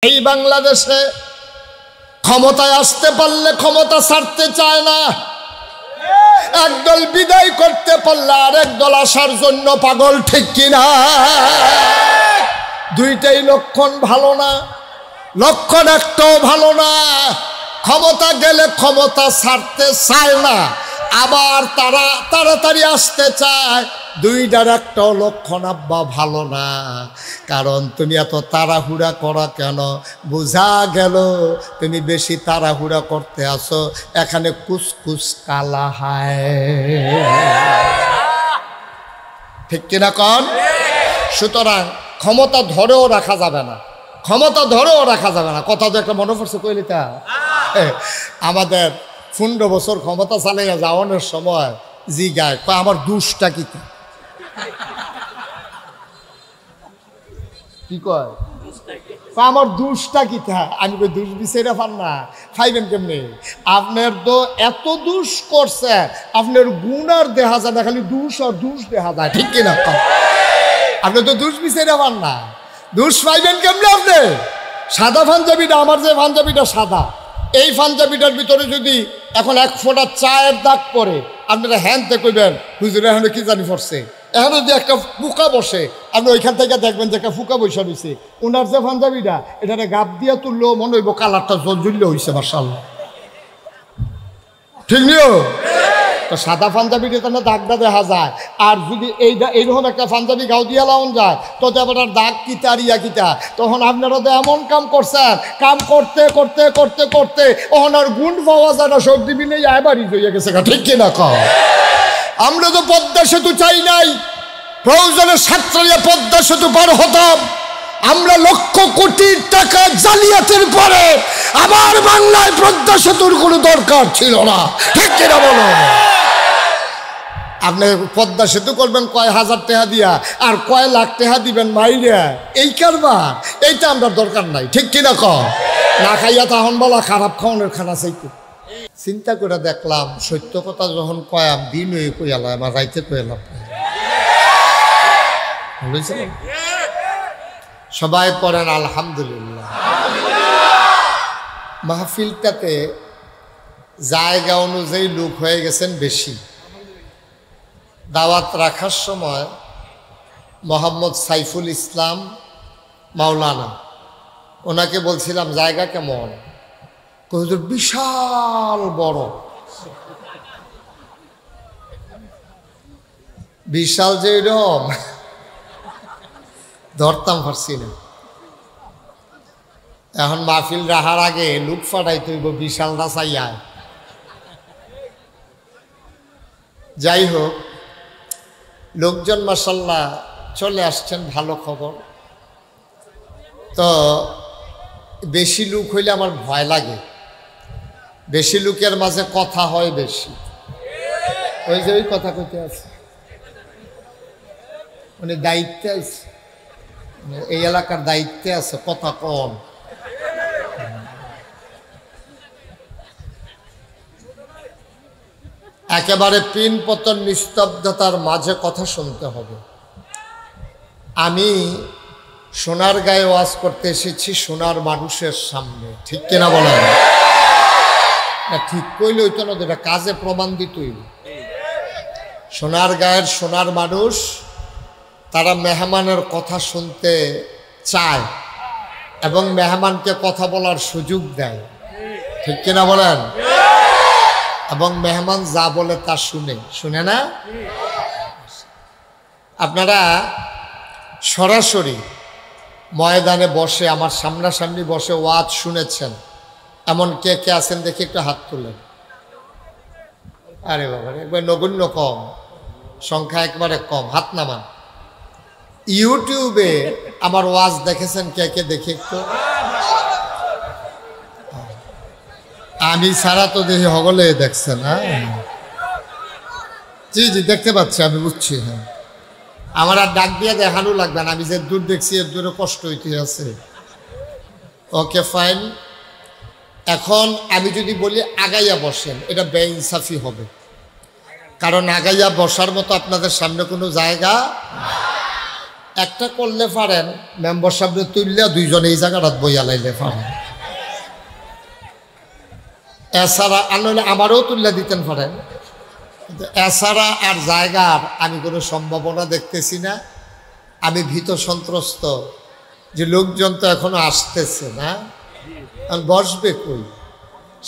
এই বাংলাদেশে ক্ষমতায় আসতে পারলে ক্ষমতা ছাড়তে চায় না, একদল বিদায় করতে পারলে আরেক দল আসার জন্য পাগল, ঠিক কিনা? দুইটাই লক্ষণ ভালো না, লক্ষণ একটাও ভালো না। ক্ষমতা গেলে ক্ষমতা ছাড়তে চায় না, আবার তারা তাড়াতাড়ি আসতে চায়। দুইটার একটাও লক্ষণ আব্বা ভালো না। কারণ তুমি এত তাড়াহুড়া করা কেন? বোঝা গেল তুমি বেশি তাড়াহুড়া করতে আসো, এখানে কুসকুস কালা হায়, ঠিক কিনা কন? সুতরাং ক্ষমতা ধরেও রাখা যাবে না, ক্ষমতা ধরেও রাখা যাবে না। কথা তো একটা মনে পড়ছে কইলি তা আমাদের 15 বছর ক্ষমতা চালিয়ে যাওয়ানোর সময় জিগায় কয় আমার দুষ্টা কি কি কয়, আমার দুষ্টা কি তা? আমি কই দুষ বিচাইরা পান না, খাইবেন কেমনি? আপনার তো এত দুষ করছে, আপনার গুণ আর দেখা যায় না, খালি দুষ আর দুষ দেখা যায়, ঠিক কিনা? আপনি তো দুষ বিচাইরা পান না, দুষ পাইবেন কেমনি আপনি? সাদা পাঞ্জাবিটা, আমার যে পাঞ্জাবিটা সাদা, এই পাঞ্জাবিটার ভিতরে যদি এখন 1 ফোঁটা চায়ের দাগ পড়ে, আপনারা হ্যানতে কইবেন হুজুর এখানে কি জানি পড়ছে। এখন যদি একটা ফুকা বসে, আপনি ওইখান থেকে দেখবেন যে একটা ফুকা বসে রয়েছে। ওনার যে পাঞ্জাবিটা, এটারে গাপ দিয়া তুললেও মনে হইব কালারটা জলজুল্য হয়েছে, মাশাআল্লাহ, ঠিক নিও? তো সাদা পাঞ্জাবিটা তো দাগটা দেখা যায়। আর যদি এইরকম একটা পাঞ্জাবি গাও দিয়া লাউন যায়, তো আবার দাগ কিতা রিয়া কিতা। তখন আপনারা তো এমন কাম করছেন, কাম করতে করতে করতে করতে ওখান আর গুণ পাওয়া যায় না, সব দিবি নেই এবারই হয়ে গেছে, ঠিক কিনা কম? আমরা তো পদ্মা সেতু চাই নাই, প্রয়োজনে সাতরালিয়া পদ্মা সেতু পার হতাম। আমরা লক্ষ কোটি টাকা জালিয়াতির পরে আমার বাংলায় পদ্মা সেতুর কোনো দরকার ছিল না, ঠিক কিনা বলো? আপনি পদ্মা সেতু করবেন কয় হাজার টাকা দিয়া, আর কয় লাখ টাকা দিবেন মাইরা, এই কারবার এইটা আমরা দরকার নাই, ঠিক কিনা কম? না খাইয়া তখন বলা খারাপ খাওয়ানোর খানা চাইতে। চিন্তা করে দেখলাম সত্য কথা যখন কয়াম দিন হয়ে কইয়ালাম, আমার রাইতে কইলাম। সবাই পড়েন আলহামদুলিল্লাহ। মাহফিলটাতে জায়গা অনুযায়ী লোক হয়ে গেছেন বেশি। দাওয়াত রাখার সময় মোহাম্মদ সাইফুল ইসলাম মাওলানা, ওনাকে বলছিলাম জায়গা কেমন? হুজুর বিশাল বড়। বিশাল যে এরকম ধরতাম পারছি না। এখন মাহফিল রাখার আগে লুক ফাটাই তৈব বিশাল না চাইয়া। যাই হোক, লোকজন মাশাআল্লাহ চলে আসছেন, ভালো খবর। তো বেশি লোক হইলে আমার ভয় লাগে, বেশি লোকের মাঝে কথা হয় বেশি। ওই যে ওই কথা কইতে আছে, মানে দায়িত্বে আছে, এই এলাকার দায়িত্বে আছে, কথা কম। একেবারে পিন পতন নিস্তব্ধতার মাঝে কথা শুনতে হবে। আমি সোনার গায়ে ওয়াজ করতে এসেছি, সোনার মানুষের সামনে, ঠিক কিনা বলেন? না ঠিক কইলে হইতো না, যেটা কাজে প্রমাণ দিতই। সোনার গায়ের সোনার মানুষ, তারা মেহমানের কথা শুনতে চায় এবং মেহমানকে কথা বলার সুযোগ দেয়, ঠিক কিনা বলেন? এবং মেহমান যা বলে তা শুনে না। আপনারা সরাসরি ময়দানে বসে, আমার সামনাসামনি বসে ওয়াজ শুনেছেন এমন কে কে আছেন দেখি একটু হাত তুলেন। আরে বাবা, একবার নগণ্য কম, সংখ্যা একবারে কম, হাত নামান। ইউটিউবে আমার ওয়াজ দেখেছেন কে কে দেখি একটু? আমি ছাড়া তো দেখি হগলে দেখছেন। হ্যাঁ জি জি, দেখতে পাচ্ছি, আমি বুঝছি। হ্যাঁ, আমার আর ডাক দিয়ে দেখানো লাগবে না, আমি যে দূর দেখছি এর দূরে কষ্ট হইতে আছে। Okay fine. এখন আমি যদি বলি আগাইয়া বসেন, এটা বেইনসাফি হবে, কারণ আগাইয়া বসার মতো আপনাদের সামনে কোনো জায়গা। একটা করলে পারেন, মেম্বার সাহেব তুললে দুইজনে এই জায়গাটা বইয়া লাইলে পারেন। এছাড়া আনলে আমারও তুললে দিতেন পারেন, কিন্তু এছাড়া আর জায়গার আমি কোনো সম্ভাবনা দেখতেছি না। আমি ভীত সন্ত্রস্ত যে লোকজন তো এখনো আসতেছে না, বসবে কই?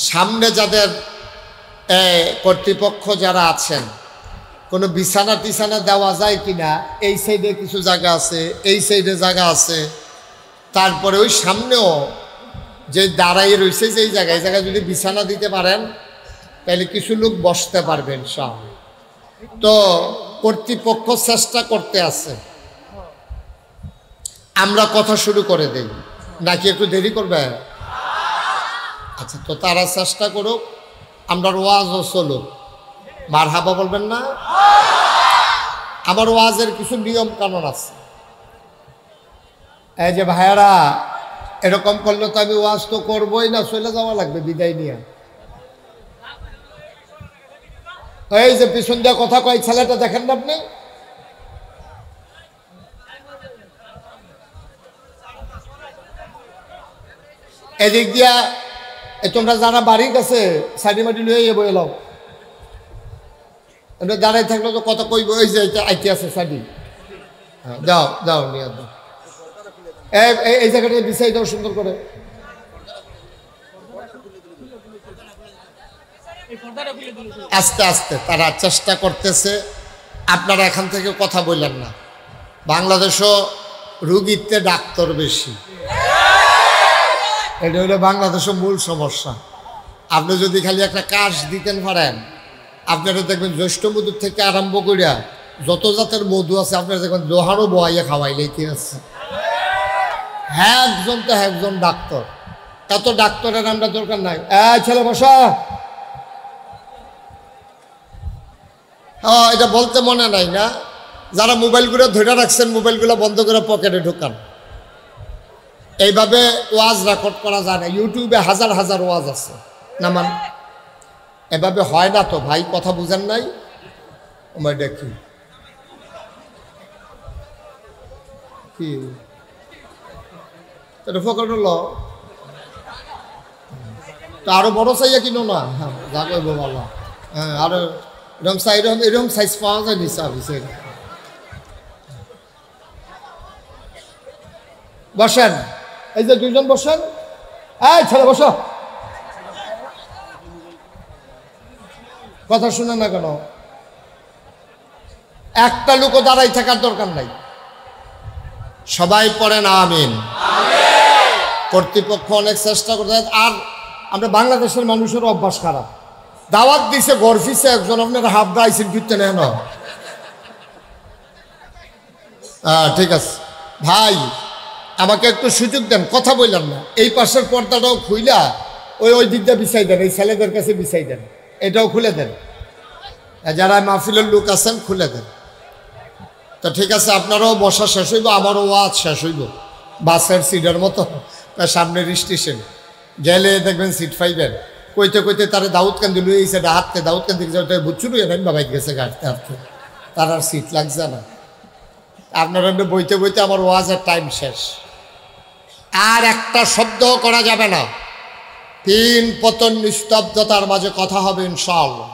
সামনে যাদের কর্তৃপক্ষ যারা আছেন, কোনো বিছানা টিছানা দেওয়া যায় কিনা, এই সাইডে কিছু জায়গা আছে, এই সাইডে জায়গা আছে, তারপরে ওই সামনেও যে দাঁড়াই রয়েছে যেই জায়গায়, এই জায়গায় যদি বিছানা দিতে পারেন তাহলে কিছু লোক বসতে পারবেন সব। তো কর্তৃপক্ষ চেষ্টা করতে আছে, আমরা কথা শুরু করে দেই নাকি একটু দেরি করবে? আচ্ছা, তো তারা চেষ্টা করুক, আমরা ওয়াজও চলুক। মারহাবা বলবেন না? আমার ওয়াজের কিছু নিয়ম কানুন আছে। এই যে ভাইয়ারা, এরকম করলে তো আমি ওয়াজ তো করবোই না, চলে যাওয়া লাগবে বিদায় নিয়ে। এই যে পিছন দিয়ে কথা কয় ছেলেটা দেখেন না আপনি, এদিক দিয়া তোমরা যারা বাড়ির কাছে সাইডি মাটি লুয়ে বয়ে লাও, দাঁড়াই থাকলে তো কথা কইব। ওই যে আইতে আছে সাইডি, যাও যাও নিয়ে দাও, এই জায়গাটা বিছাই দাও সুন্দর করে। আস্তে আস্তে তারা চেষ্টা করতেছে, আপনারা এখান থেকে কথা বললেন না। বাংলাদেশও রুগীতে ডাক্তার বেশি, এটা হলো বাংলাদেশের মূল সমস্যা। আপনি যদি খালি একটা কাজ দিতেন পারেন, আপনারা দেখবেন জ্যৈষ্ঠ মধুর থেকে আরম্ভ করিয়া যত জাতের মধু আছে আপনারা দেখবেন লোহারও বহাইয়া খাওয়াইলেই আছে। হ্যাঁ, একজন তো একজন ডাক্তার, এত ডাক্তারের আমরা দরকার নাই। ছেলে বসা, এটা বলতে মনে নাই না? যারা মোবাইলগুলো ধরে রাখছেন, মোবাইলগুলো বন্ধ করে পকেটে ঢোকান। এইভাবে ওয়াজ রেকর্ড করা যায় না, ইউটিউবে হাজার হাজার ওয়াজ আছে না, মান এভাবে হয় না তো ভাই, কথা বুঝেন নাই? আমার দেখি কি পকেট হলো তো আরো বড় চাইয়া কিনো না। হ্যাঁ, যা কইব ভালো। হ্যাঁ, আরো এরকম সাইজ পাওয়া যায় নিচে অফিসে। বসেন, এই যে দুইজন বসেন। এই ছেলে বসো, কথা শুনে না কেন? একটা লোকও দাঁড়াই থাকার দরকার নাই, সবাই পড়েন আমিন। কর্তৃপক্ষ অনেক চেষ্টা করতে, আর আমরা বাংলাদেশের মানুষের অভ্যাস খারাপ। দাওয়াত দিছে গর্ফিসে একজন, আপনার হাফ দাইছেন ফিরতে নেন। ঠিক আছে ভাই, আমাকে একটু সুযোগ দেন, কথা বললাম না। এই পাশের পর্দাটাও খুইলা ওই দিকটা বিছাই দেন, এই ছেলেদের কাছে বিছাই দেন, এটাও খুলে দেন। যারা মাহফিলের লোক আছেন খুলে দেন। তো ঠিক আছে, আপনারাও বসা শেষ হইব, আমারও ওয়াজ শেষ হইব। বাসের সিটের মতো সামনের স্টেশন গেলে দেখবেন সিট পাইবেন। কইতে কইতে তারা দাউদকান্দি লুয়ে এসে হাঁটতে, দাউদকান্দি বুঝছুর বাবাই গেছে হাঁটতে হাঁটতে, তার আর সিট লাগছে না। আপনারা বইতে বইতে আমার ওয়াজের টাইম শেষ। আর একটা শব্দ করা যাবে না, 3 পতন নিস্তব্ধতার মাঝে কথা হবে ইনশাআল্লাহ।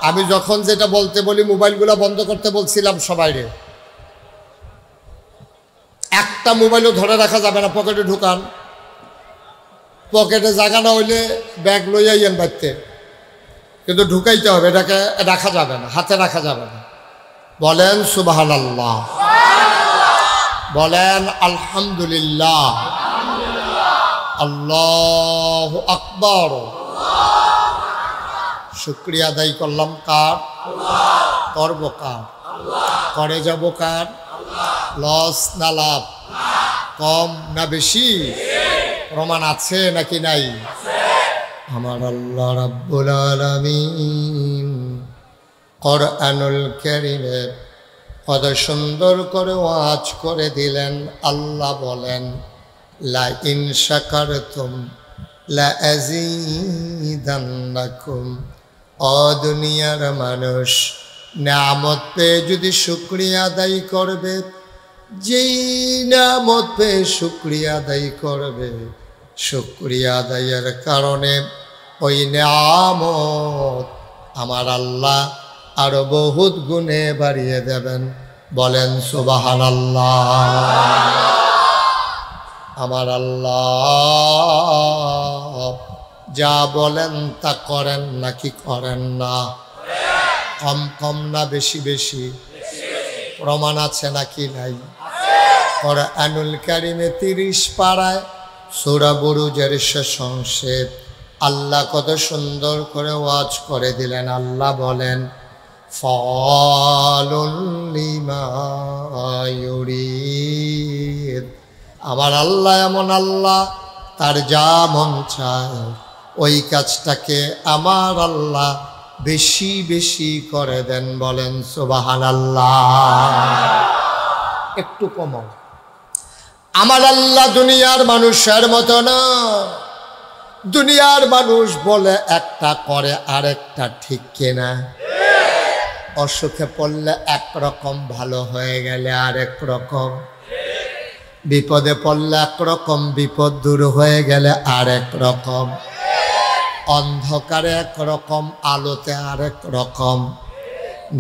আমি যখন যেটা বলতে বলি, মোবাইলগুলো বন্ধ করতে বলছিলাম সবাইরে, একটা মোবাইলও ধরে রাখা যাবে না, পকেটে ঢুকান। পকেটে জায়গা না হইলে ব্যাগ লইয়াইয়েন বাড়তে, কিন্তু ঢুকাইতে হবে, এটাকে রাখা যাবে না, হাতে রাখা যাবে না। বলেন সুবহানাল্লাহ, বলেন আলহামদুলিল্লাহ, আল্লাহু আকবার। শুকরিয়া আদায় করলাম কার? করব কার? করে যাব কার? লস না লাভ? কম না বেশি? প্রমাণ আছে নাকি নাই? আমার আল্লাহ রাব্বুল আলামিন কোরআনুল কারীমে কত সুন্দর করে ওয়াজ করে দিলেন। আল্লাহ বলেন, লা ইন শাকারতুম লা আযীদান্নাকুম। ও দুনিয়ার মানুষ, নিয়ামত পেয়ে যদি শুকরিয়া আদায় করবে, যেই নিয়ামত পেয়ে শুকরিয়া আদায় করবে, শুকরিয়া আদায়ের কারণে ওই নিয়ামত আমার আল্লাহ আরো বহুত গুণে বাড়িয়ে দেবেন। বলেন সুবহানাল্লাহ। আমার আল্লাহ যা বলেন তা করেন নাকি করেন না? কম কম না বেশি বেশি? প্রমাণ আছে নাকি নাই? কুরআনুল কারীমে 30 পারায় সূরা বুরুজের শেষ অংশে আল্লাহ কত সুন্দর করে ওয়াজ করে দিলেন। আল্লাহ বলেন, ফালুন লিমা ইউরিদ। আমার আল্লাহ এমন আল্লাহ, তার যা মন চায় ওই কাজটাকে আমার আল্লাহ বেশি বেশি করে দেন। বলেন সুবহানাল্লাহ। একটু কমাও। আমার আল্লাহ দুনিয়ার মানুষের মতো না। দুনিয়ার মানুষ বলে একটা করে আরেকটা, ঠিক কিনা? অসুখে পড়লে একরকম, ভালো হয়ে গেলে আরেক রকম, বিপদে পড়লে একরকম, বিপদ দূর হয়ে গেলে আরেক রকম, অন্ধকারে একরকম, আলোতে আরেক রকম,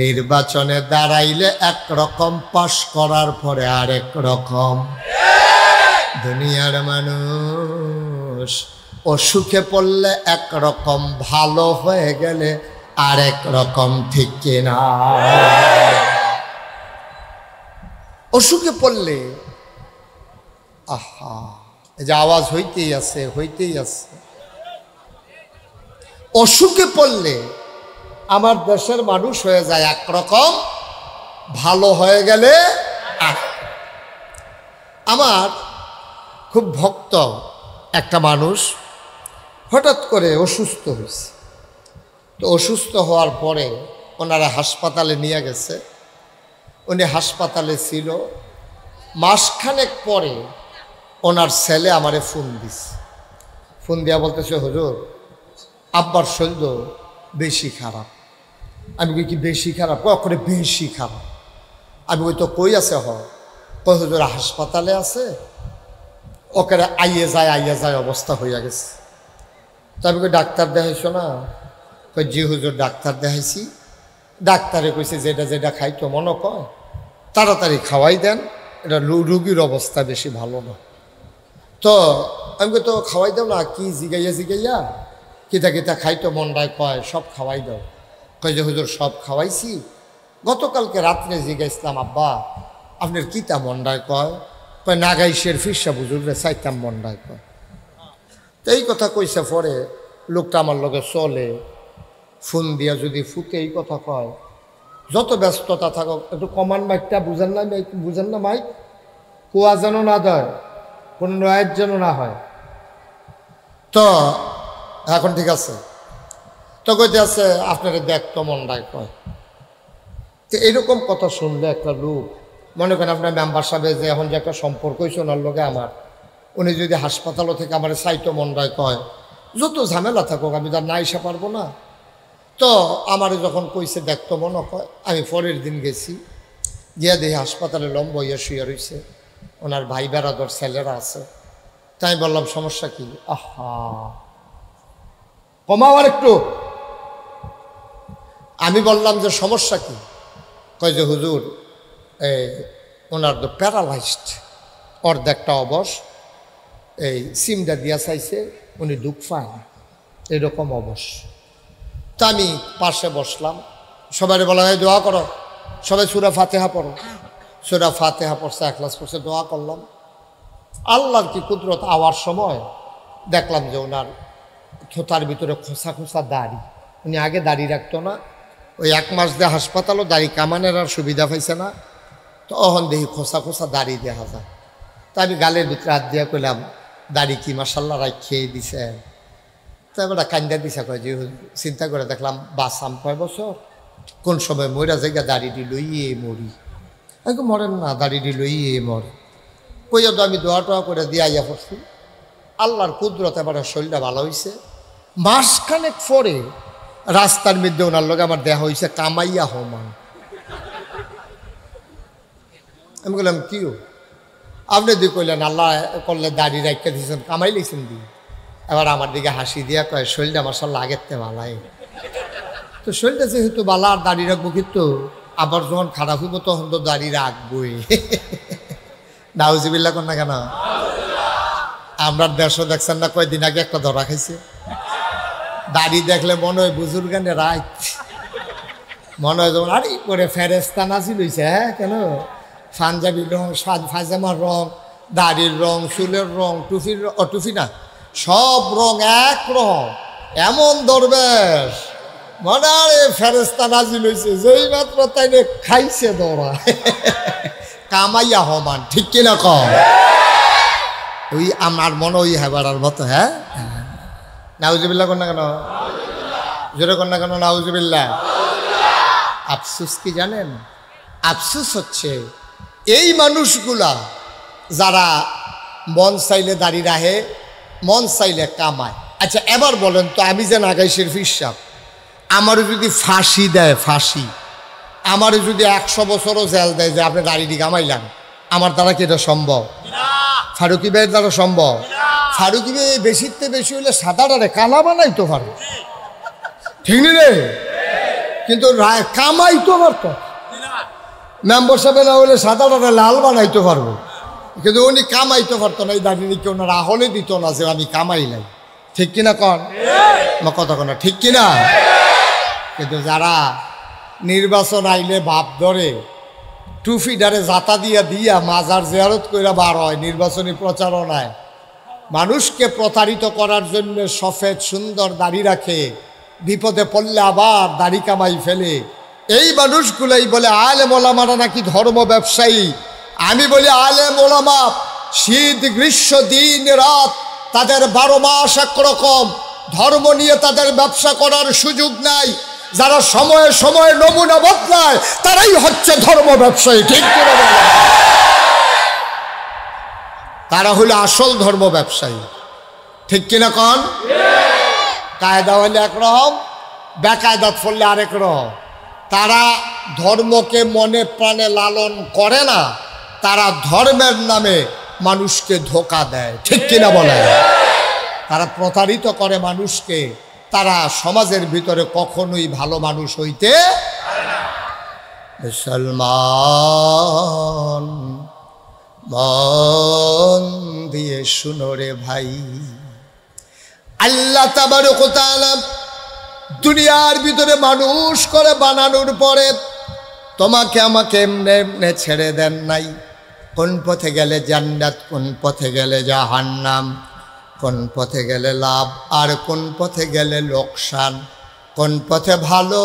নির্বাচনে দাঁড়াইলে একরকম, পাশ করার পরে আরেক রকম। দুনিয়ার মানুষ অসুখে পড়লে একরকম, ভালো হয়ে গেলে আরেক রকম, ঠিক কিনা? অসুখে পড়লে আহা, এই যে আওয়াজ হইতেই আছে, হইতেই আছে। অসুখে পড়লে আমার দেশের মানুষ হয়ে যায় একরকম, ভালো হয়ে গেলে আর। আমার খুব ভক্ত একটা মানুষ হঠাৎ করে অসুস্থ হয়েছে। তো অসুস্থ হওয়ার পরে ওনারা হাসপাতালে নিয়ে গেছে। উনি হাসপাতালে ছিল। মাসখানেক পরে ওনার ছেলে আমারে ফোন দিছে। ফোন দিয়া বলতেছে, হুজুর আব্বার শরীর বেশি খারাপ। আমি কই, কি বেশি খারাপ? করে বেশি খারাপ। আমি ওই তো কই আছে? কই হুজুর হাসপাতালে আছে, ওকে আইয়ে যায় অবস্থা হইয়া গেছে। তো আমি কই, ডাক্তার দেখাইছো না? কই, জি হুজুর ডাক্তার দেখাইছি। ডাক্তারে কইছে যেটা যেটা খাইতো মনে কয় তাড়াতাড়ি খাওয়াই দেন, এটা রুগীর অবস্থা বেশি ভালো না। তো আমি কই, তো খাওয়াই দাও না। কি জিগাইয়া কিতা কিতা খাইতো মন্ডায় কয় সব খাওয়াই দাও। কয় যে হুজুর সব খাওয়াইছি। গতকালকে রাত্রে জিগাইছিলাম, আব্বা আপনার কিতা মন্ডায় কয়? কয় নাগাইশের ফিরসা বুজুর্গে চাইতাম মন্ডায় কয়। তো এই কথা কইছে পরে লোকটা আমার লগে চলে, ফোন দিয়া যদি ফুটে এই কথা কয়, যত ব্যস্ততা থাকুক একটু কমান মাইকটা বুঝেন না, বুঝেন না মাইক, কুয়া যেন না দেয়, কোনো নয়ের যেন না হয়। তো এখন ঠিক আছে। তো কইতে আছে আপনারা দেখতো মন্ডায় কয়। তো এইরকম কথা শুনলে একটা লোক, মনে করেন আপনার মেম্বার সাহেব যে এখন যে একটা সম্পর্ক হয়েছে ওনার লগে আমার, উনি যদি হাসপাতালও থেকে আমার সাইটো মন্ডায় কয়, যত ঝামেলা থাকুক আমি তার না এসে পারবো না। তো আমার যখন কইছে দেখতো মনে কয়, আমি পরের দিন গেছি, গিয়া দেখি হাসপাতালে লম্ব হইয়া শুয়ে রয়েছে, ওনার ভাই বেড়াদর ছেলেরা আছে। তাই বললাম সমস্যা কি? আহা কমাও আর একটু। আমি বললাম যে সমস্যা কি? কয় যে হুজুর ওনার তো প্যারালাইজড, অর্ধেকটা অবশ, এই সিমটা দিয়া চাইছে, উনি দুঃখ পায় না, এরকম অবশ। তা আমি পাশে বসলাম, সবাই বলা হয় দোয়া করো, সবাই সূরা ফাতিহা পড়ো। সূরা ফাতিহা পড়ছে, ইখলাস পড়ছে, দোয়া করলাম। আল্লাহর কি কুদরত, আওয়ার সময় দেখলাম যে ওনার থোতার ভিতরে খোসা খোসা দাড়ি। উনি আগে দাড়ি রাখতো না, ওই 1 মাস দিয়ে হাসপাতালও দাড়ি কামানের আর সুবিধা পাইছে না। তো অহন দেখি খোসা খোসা দাড়ি দেখা যায়। তা আমি গালের ভিতরে হাত দিয়া কইলাম, দাড়ি কি মাশাল্লাহ রাখিয়ে দিছে? তো এবার কান্দা দিছে। কয় যে চিন্তা করে দেখলাম বাঁচাম কয় বছর, কোন সময় মরা জায়গা দাড়িটি লইয়ে মরি। আমি মরেন না, দাড়িটি লইয়ে মরে। কইয়া তো আমি দোয়া টোয়া করে দিয়ে আইয়া পড়ছি। আল্লাহর কুদরত এবার শরীরটা ভালো হয়েছে। মাসখানেক পরে রাস্তার মধ্যে ওনার লোক আমার দেখা হয়েছে কামাইয়া হমান। আমি বললাম কিও? আপনি দুই কইলেন আল্লাহ করলে দাড়ি রাখতে দিয়েছেন, কামাই লিখছেন দি। এবার আমার দিকে হাসি দিয়া কয় শরীরটা আমার সব লাগেতে বালাই। তো শরীরটা যেহেতু বালা আর দাড়ি রাখবো, কিন্তু আবার যখন খারাপ হইব তখন তো দাড়ি রাখবই। নাউজুবিল্লাহ কর না কেন? আমরা দেশও দেখছেন না, কয়দিন আগে একটা ধরা খাইছে। দাড়ি দেখলে মনে হয় বুজুর্গানে রাত, মনে হয় যেমন আরে করে ফেরেস্তা নাচি লইছে। হ্যাঁ কেন? পাঞ্জাবির রং, ফাজামার রং, দাড়ির রং, চুলের রং, টুপির টুপি না, সব রং এক রং, এমন দরবেশ মনে হয় ফেরেস্তা নাচি লইছে। যেই মাত্র তাইলে খাইছে দৌড়া কামাইয়া হমান, ঠিক কিনা কম? ওই আমার মনে ওই হেবারার মতো। হ্যাঁ নাউজুবিল্লাহ কর না কেন? জোরে কর না কেন? নাউজুবিল্লাহ। আফসোস কি জানেন? আফসোস হচ্ছে এই মানুষগুলা যারা মন চাইলে দাড়ি রাখে, মন চাইলে কামায়। আচ্ছা এবার বলেন তো, আমি যে নাগাই শরীফ সাহেব, আমার যদি ফাঁসি দেয়, ফাঁসি, আমার যদি 100 বছরও জেল দেয় যে আপনি দাড়িটি কামাইলেন, আমার দ্বারা কি এটা সম্ভব? ফারুকি ভাইয়ের দ্বারা সম্ভব? ফারুকি ভাই বেশিতে বেশি হইলে সাদাটারে কালা বানাইতে পারবে, ঠিক নি রে? কিন্তু কামাইতে পারতো। মেম্বার সাহেব না হলে সাদাটারে লাল বানাইতে পারবো, কিন্তু উনি কামাইতে পারতো না। এই দাঁড়িয়ে কেউ না রাহলে দিত না যে আমি কামাইলাই, ঠিক কিনা কন? কথা কন ঠিক কিনা? কিন্তু যারা নির্বাচন আইলে ভাব ধরে টুফিডারে জাতা দিয়া মাজার জিয়ারত কইরা বার হয় নির্বাচনী প্রচারণায়, মানুষকে প্রতারিত করার জন্য সফেদ সুন্দর দাড়ি রাখে, বিপদে পড়লে আবার দাড়ি কামাই ফেলে। এই মানুষগুলাই বলে আলেম ওলামারা নাকি ধর্ম ব্যবসায়ী। আমি বলি আলেম ওলামা শীত গ্রীষ্ম দিন রাত তাদের 12 মাস একরকম, ধর্ম নিয়ে তাদের ব্যবসা করার সুযোগ নাই। যারা সময়ে সময়ে নমুনা বদলায় তারাই হচ্ছে ধর্ম ব্যবসায়ী, ঠিক করে বলে। তারা হলো আসল ধর্ম ব্যবসায়ী, ঠিক কিনা কন? কায়দা হলে একরকম, বেকায়দাত ফললে আরেক রকম। তারা ধর্মকে মনে প্রাণে লালন করে না, তারা ধর্মের নামে মানুষকে ধোঁকা দেয়, ঠিক কিনা বলে? তারা প্রতারিত করে মানুষকে, তারা সমাজের ভিতরে কখনোই ভালো মানুষ হইতে মুসলমান মন দিয়ে শুনো রে ভাই, আল্লাহ তাবারক ওয়া তাআলা দুনিয়ার ভিতরে মানুষ করে বানানোর পরে তোমাকে আমাকে এমনি এমনি ছেড়ে দেন নাই। কোন পথে গেলে জান্নাত, কোন পথে গেলে জাহান্নাম, কোন পথে গেলে লাভ আর কোন পথে গেলে লোকসান, কোন পথে ভালো,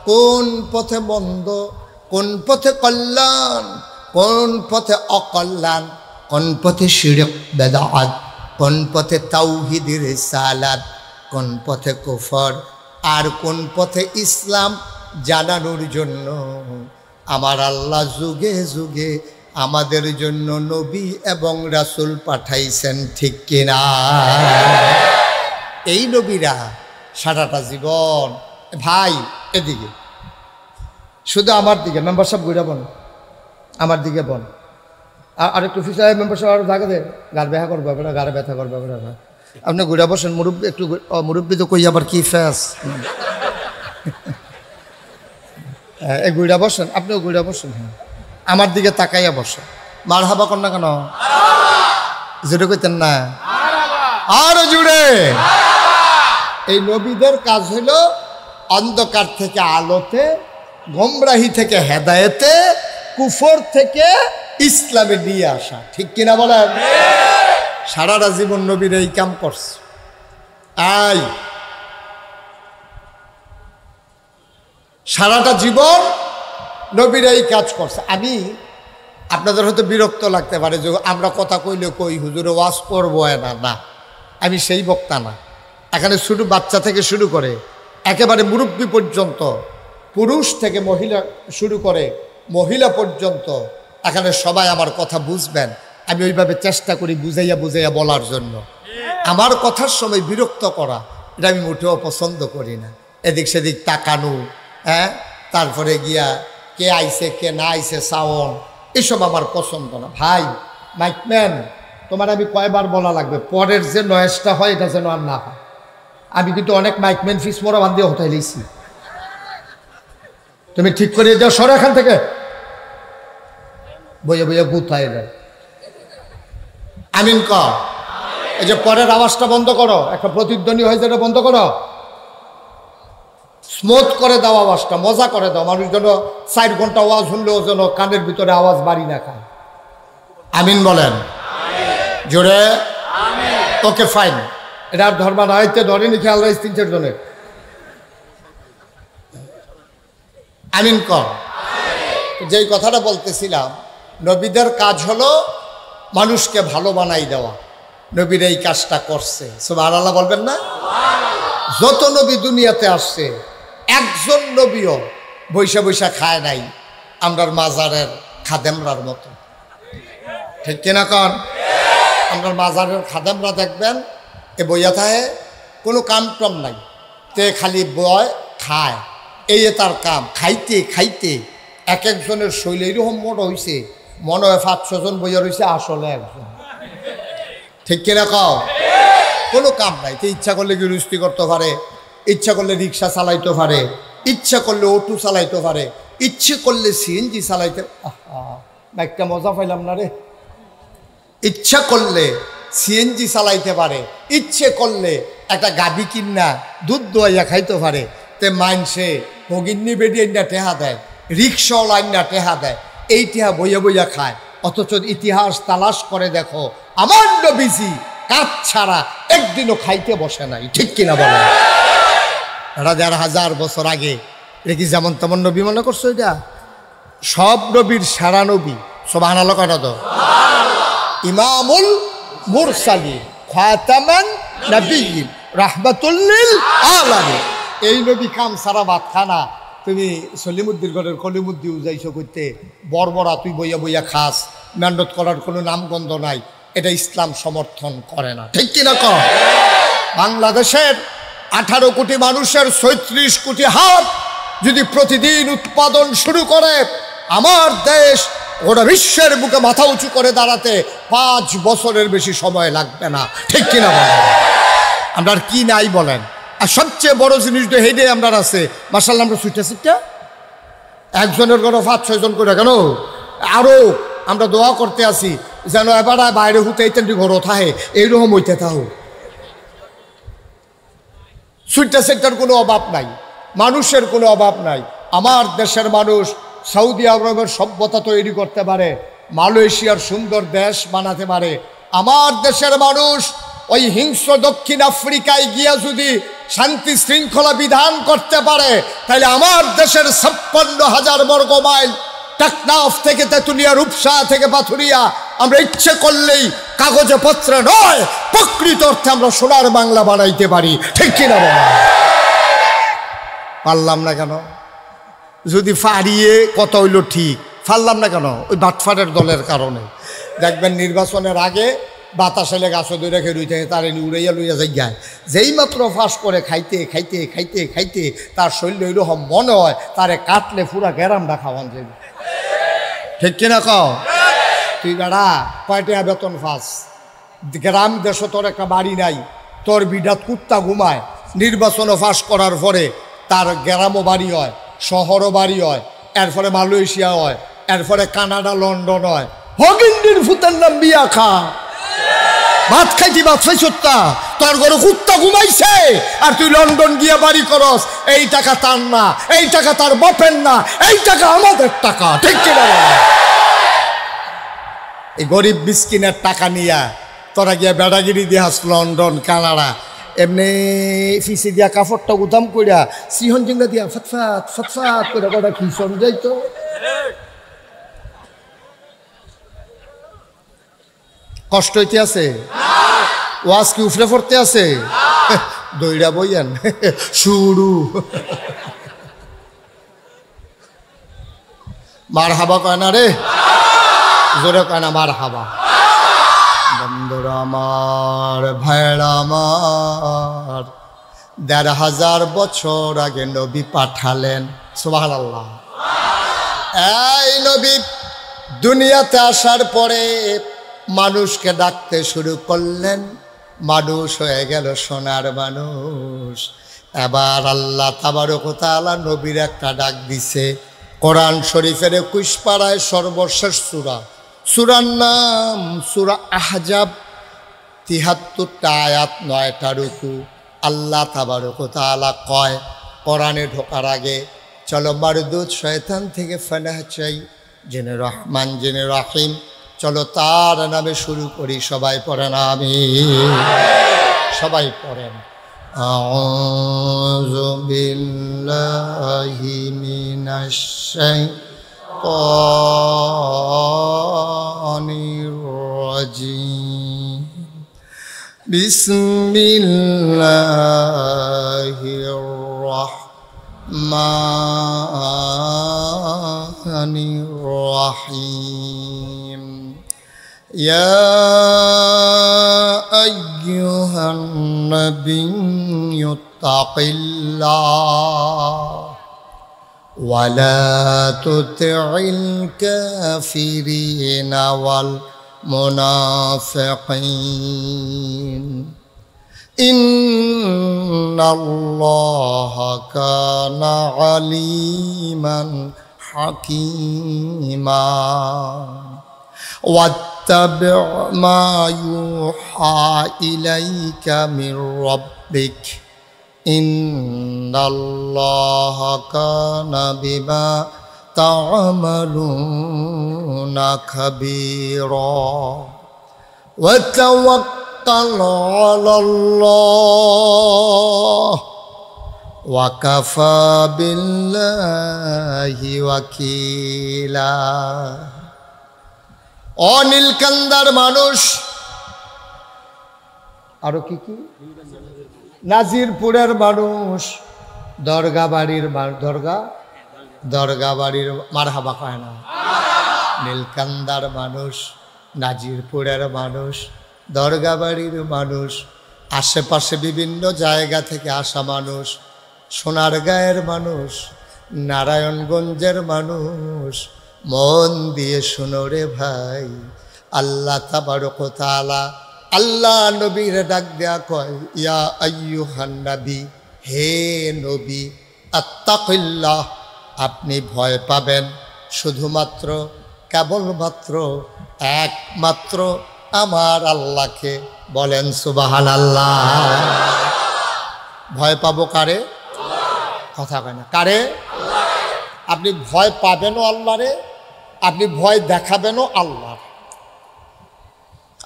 কোন পথে মন্দ, কোন পথে কল্যাণ, কোন পথে অকল্যাণ, কোন পথে শিরক বেদাত, কোন পথে তাওহীদ রিসালাত, কোন পথে কুফর আর কোন পথে ইসলাম জানানোর জন্য আমার আল্লাহ যুগে যুগে আমাদের জন্য নবী এবং রাসূল পাঠাইছেন, ঠিক কিনা? এই নবীরা সারাটা জীবন, ভাই এদিকে শুধু আমার দিকে মেম্বার সাহেব ঘুরে বন, আমার দিকে বন, আর একটু ফিসায় মেম্বার সাহেব আরো জায়গা দেয়, গার ব্যথা করবে আপনার, গাড়ে ব্যথা করবে আপনার। আপনি ঘুরে বসেন, মুরব্বী একটু, মুরব্বী তো কই আবার কি ফ্যাস, এই ঘুরে বসেন, আপনিও ঘুরে বসেন, হ্যাঁ আমার দিকে তাকাইয়া বসেন। মারহাবা কর না কেন? জুড়ে কইতেন না? আরো জুড়ে। এই নবীদের কাজ হলো অন্ধকার থেকে আলোতে, গোমরাহি থেকে হেদায়েতে, কুফর থেকে ইসলামে নিয়ে আসা, ঠিক কিনা বলেন? সারাটা জীবন নবীর এই কাম করছে। সারাটা জীবন নবীর এই কাজ করছে। আমি আপনাদের হয়তো বিরক্ত লাগতে পারে যে আমরা কথা কইলে কই হুজুরে ওয়াজ করবো না, না আমি সেই বক্তা না। এখানে শুধু বাচ্চা থেকে শুরু করে একেবারে মুরব্বী পর্যন্ত, পুরুষ থেকে মহিলা শুরু করে মহিলা পর্যন্ত, এখানে সবাই আমার কথা বুঝবেন। আমি ওইভাবে চেষ্টা করি বুঝাইয়া বুঝাইয়া বলার জন্য। আমার কথার সময় বিরক্ত করা এটা আমি মোটেও পছন্দ করি না। এদিক সেদিক তাকানো, হ্যাঁ, তারপরে গিয়া কে আইছে কে না আইছে সাওন, এসব আমার পছন্দ না। ভাই মাইকম্যান, তোমার আমি কয়বার বলা লাগবে, পরের যে নয়েজটা হয় এটা যেন আর না হয়। আমি কিন্তু অনেক মাইকম্যান ফিস মোড়া বাদ দিয়ে হতাই লিখছি। তুমি ঠিক করে যাও, সরো এখান থেকে, বইয়া বইয়া গুতায় দেয়। আমিন ক। এই যে পরের আওয়াজটা বন্ধ করো, একটা প্রতিধ্বনি হয়েছে, এটা বন্ধ করো। স্মুথ করে দাও আওয়াজটা, মজা করে দাও। মানুষ যেন 4 ঘন্টা আওয়াজ শুনলেও যেন কানের ভিতরে আওয়াজ বাড়ি না খায়। আমিন বলেন জোরে। ওকে ফাইন, এটা আর ধর্মা রাইতে ধরেনি, খেয়াল রাইস 3-4 জনের। আমিন কর। যেই কথাটা বলতেছিলাম, নবীদের কাজ হলো মানুষকে ভালো বানাই দেওয়া। নবীর এই কাজটা করছে, সুবহানাল্লাহ বলবেন না? যত নবী দুনিয়াতে আসছে, একজন নবীও বৈশা বৈশা খায় নাই আমরার মাজারের খাদেমরার মতো, ঠিক কিনা কন? আমরার মাজারের খাদেমরা দেখবেন এ বইয়া থাকে, কোনো কাম টম নাই, তে খালি বয় খায়, এই তার কাম। খাইতে খাইতে এক একজনের শৈল এরকম মোটা হয়েছে, মনে হয় 500 জন বইয়া রয়েছে, আসলে একজন, ঠিক কিনা কও? কোনো কাম নাই। তে ইচ্ছা করলে গৃহস্থী করতে পারে, ইচ্ছা করলে রিক্সা চালাইতে পারে, ইচ্ছা করলে অটো চালাইতে পারে, ইচ্ছে করলে সিএনজি চালাইতে। একটা মজা পাইলাম না রে। ইচ্ছা করলে সিএনজি চালাইতে পারে, ইচ্ছে করলে একটা গাভী কিনা দুধ দোয়াইয়া খাইতে পারে। তে মাইনসে ভগিন্নি বেডিয়ে না টেহা দেয়, রিক্সাওয়ালা না টেহা দেয়, এই টেহা বইয়া বইয়া খায়। অথচ ইতিহাস তালাশ করে দেখো, আমার নবীজি কাজ ছাড়া একদিনও খাইতে বসে নাই, ঠিক কিনা বলে? 1000 বছর আগে এটা কি যেমন তেমন নবী মনে করছো? এটা সব নবীর সারা নবী। সুবহানাল্লাহ কয়টা তো? ইমামুল মুরসালিন, খাতামান নবিয়্যিন, রাহমাতুল লিল আলামিন। এই নবী কাম সারা ভাত খানা। তুমি সলিমুদ্দির ঘরের কলিমুদ্দি উজাইছো করতে, বর্বরা তুই বইয়া বইয়া খাস, মেহনত করার কোনো নামগন্ধ নাই, এটা ইসলাম সমর্থন করে না, ঠিক কিনা কর? বাংলাদেশের 18 কোটি মানুষের 36 কোটি হাত যদি প্রতিদিন উৎপাদন শুরু করে, আমার দেশ গোটা বিশ্বের বুকে মাথা উঁচু করে দাঁড়াতে 5 বছরের বেশি সময় লাগবে না, ঠিক কিনা বলেন? আমরা আর কি নাই বলেন? আর সবচেয়ে বড় জিনিস তো হেডে আমরা আছে, মাশাআল্লাহ, আমরা ছুটে একজনের ঘরে 5-6 জন করে, কেন আরো আমরা দোয়া করতে আসি যেন এবার বাইরে হুতে ঘর থাকে, এইরকম হইতে থাকো। সুইটা সেক্টর কোনো অভাব নাই, মানুষের কোনো অভাব নাই। আমার দেশের মানুষ সৌদি আরবের সভ্যতা তৈরি করতে পারে, মালয়েশিয়ার সুন্দর দেশ বানাতে পারে। আমার দেশের মানুষ ওই হিংস্র দক্ষিণ আফ্রিকায় গিয়া যদি শান্তি শৃঙ্খলা বিধান করতে পারে, তাহলে আমার দেশের 56,000 বর্গ মাইল টেকনাফ থেকে তেঁতুলিয়া, রূপসা থেকে পাথুরিয়া, আমরা ইচ্ছে করলেই কাগজে পত্রে নয়, প্রকৃত অর্থে আমরা সোনার বাংলা বানাইতে পারি, ঠিক কিনা বলেন? পারলাম না কেন? যদি ফারিয়ে কথা হইল ঠিক, পারলাম না কেন? ওই বাটফারের দলের কারণে। দেখবেন নির্বাচনের আগে বাতাস এলে গাছ ধরে রেখে রুই থাকে, তার উড়াইয়া লইয়া যাই, যেই মাত্র ফাঁস করে খাইতে খাইতে খাইতে খাইতে তার শরীর এরকম মনে হয় তারে কাটলে পুরা গ্যারামটা খাওয়ান যাবে, ঠিক কিনা কও? তুই বেড়া কয়টা বেতন ফাঁস, গ্রাম দেশ তোর একটা বাড়ি নাই, তোর বিডাত কুত্তা ঘুমায়, নির্বাচনও ফাঁস করার পরে তার গ্রামও বাড়ি হয়, শহরও বাড়ি হয়, এরপরে মালয়েশিয়া হয়, এরপরে কানাডা, লন্ডন হয়। হগিন্দির ফুতের নাম বিয়া খা, ভাত খাইছি, ভাত খাইছত্তা, তোর ঘরে কুত্তা ঘুমাইছে আর তুই লন্ডন গিয়া বাড়ি করস। এই টাকা তার না, এই টাকা তার বাপের না, এই টাকা আমাদের টাকা, ঠিক কিনা? এই গরিব মিসকিনের টাকা নিয়া তোরা গিয়া বেড়াগিরি দিয়াস লন্ডন, কানাডা, এমনি ফিসে দিয়া কাপড়টা গুদাম করিয়া সিহন জিঙ্গা দিয়া ফটফাট ফটফাট করে কটা ফিসন যাইতো। কষ্ট হইতে আছে, ওয়াজ কি উফরে পড়তে আছে? দইরা বইয়েন শুরু। মার হাবা কয় না রে, জোরে কয় না মার হাবা। বন্ধুরা আমার, ভাইরা আমার, ১,৫০০ বছর আগে নবী পাঠালেন, সুবহানাল্লাহ। এই নবী দুনিয়াতে আসার পরে মানুষকে ডাকতে শুরু করলেন, মানুষ হয়ে গেল সোনার মানুষ। এবার আল্লাহ তাবারক ওয়া তাআলা নবীর একটা ডাক দিছে। কোরআন শরীফের 21 পারায় সর্বশেষ সূরা, সূরার নাম সূরা আহজাব, ৭৩টা আয়াত, ৯টা রুকু। আল্লাহ তাবারক ওয়া তাআলা কয় কোরআনে ঢোকার আগে, চলো মারদুদ শয়তান থেকে ফেলাহ চাই, জেনে রহমান জেনে রাহিম, চলো তার নামে শুরু করি। সবাই পড়েন আমিন, সবাই পড়েন। আউযু বিল্লাহি মিনাশ শাইতানির রাজিম। বিসমিল্লাহির রাহমানির রাহিম। ইয়া আইয়ুহান নাবিয়্যু তাকিল্লাহ ওয়া লা তুতি'ল কাফিরিনা ওয়াল মুনাফিকিন ইন্নাল্লাহা কানা আলিমান হাকীমা ওয়াত্তাবি' মা ইউহা ইলাইকা মির রাব্বিক ইন্নাল্লাহা কানা বিমা তা'মালুনা খাবীরা ওয়া তাওয়াক্কাল আলাল্লাহ ওয়া কাফা বিল্লাহি ওয়াকিলা। অনীলকান্দার মানুষ, আরো কি কি, নাজিরপুরের মানুষ, দরগা বাড়ির দরগা বাড়ির মারহাবা কয় না, নীলকান্দার মানুষ, নাজিরপুরের মানুষ, দরগা বাড়ির মানুষ, আশেপাশে বিভিন্ন জায়গা থেকে আসা মানুষ, সোনারগাঁয়ের মানুষ, নারায়ণগঞ্জের মানুষ, মন দিয়ে শুনো রে ভাই। আল্লাহ তাবারক ওয়া তাআলা আল্লাহ নবীর ডাক দেয়া কয়, ইয়া আইয়ুহান নবী, হে নবী, আত্তাকিল্লাহ, আপনি ভয় পাবেন শুধুমাত্র, কেবলমাত্র, একমাত্র আমার আল্লাহকে। বলেন সুবহানাল্লাহ। ভয় পাবো কারে? কথা কয় না, কারে? আপনি ভয় পাবেনও আল্লাহরে, আপনি ভয় দেখাবেনও আল্লাহ।